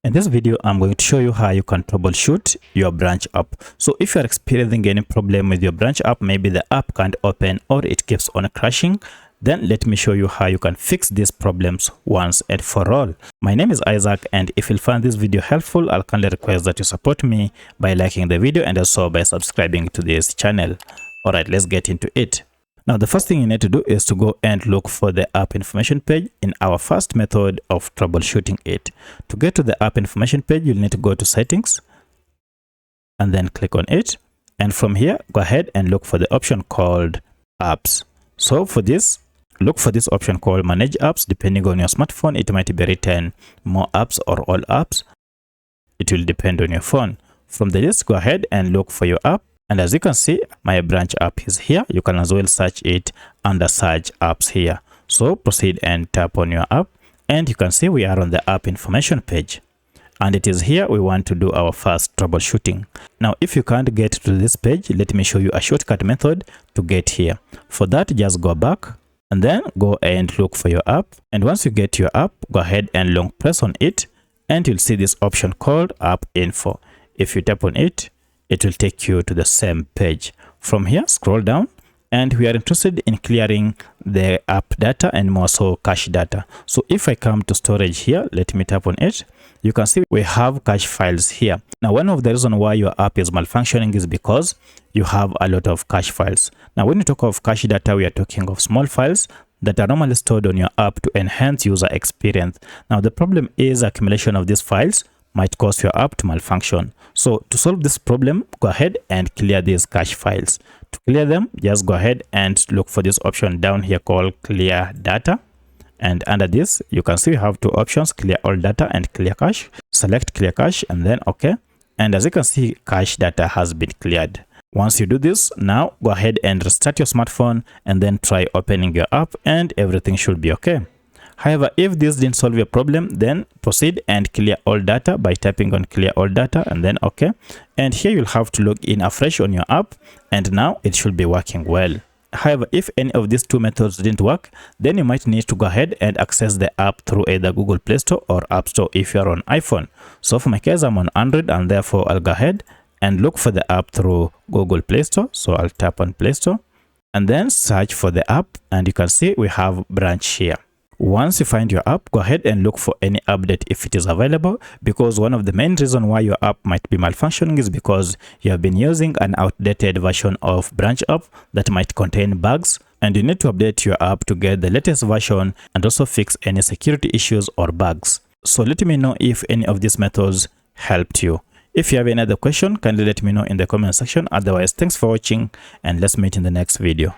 In this video, I'm going to show you how you can troubleshoot your branch app. So if you are experiencing any problem with your branch app, maybe the app can't open or it keeps on crashing, then let me show you how you can fix these problems once and for all. My name is Isaac, and if you find this video helpful, I'll kindly request that you support me by liking the video and also by subscribing to this channel. Alright, let's get into it. Now, the first thing you need to do is to go and look for the app information page in our first method of troubleshooting it. To get to the app information page, you'll need to go to settings and then click on it. And from here, go ahead and look for the option called apps. So for this, look for this option called manage apps. Depending on your smartphone, it might be written more apps or all apps. It will depend on your phone. From the list, go ahead and look for your app. And as you can see, my branch app is here. You can as well search it under search apps here. So proceed and tap on your app, and you can see we are on the app information page. And it is here we want to do our first troubleshooting. Now, if you can't get to this page, let me show you a shortcut method to get here. For that, just go back and then go and look for your app. And once you get your app, go ahead and long press on it, and you'll see this option called app info. If you tap on it, it will take you to the same page. From here, scroll down, and we are interested in clearing the app data and more so cache data. So if I come to storage here, let me tap on it. You can see we have cache files here. Now, one of the reasons why your app is malfunctioning is because you have a lot of cache files. Now, when you talk of cache data, we are talking of small files that are normally stored on your app to enhance user experience. Now, the problem is accumulation of these files might cause your app to malfunction. So to solve this problem, go ahead and clear these cache files. To clear them, just go ahead and look for this option down here called clear data. And under this, you can see we have two options, clear all data and clear cache. Select clear cache and then OK. And as you can see, cache data has been cleared. Once you do this, now go ahead and restart your smartphone and then try opening your app, and everything should be okay. However, if this didn't solve your problem, then proceed and clear all data by tapping on clear all data and then OK. And here you'll have to log in afresh on your app, and now it should be working well. However, if any of these two methods didn't work, then you might need to go ahead and access the app through either Google Play Store or App Store if you're on iPhone. So for my case, I'm on Android, and therefore I'll go ahead and look for the app through Google Play Store. So I'll tap on Play Store and then search for the app, and you can see we have branch here. Once you find your app, go ahead and look for any update if it is available, because one of the main reasons why your app might be malfunctioning is because you have been using an outdated version of branch app that might contain bugs, and you need to update your app to get the latest version and also fix any security issues or bugs. So let me know if any of these methods helped you. If you have any other question, kindly let me know in the comment section. Otherwise, thanks for watching, and let's meet in the next video.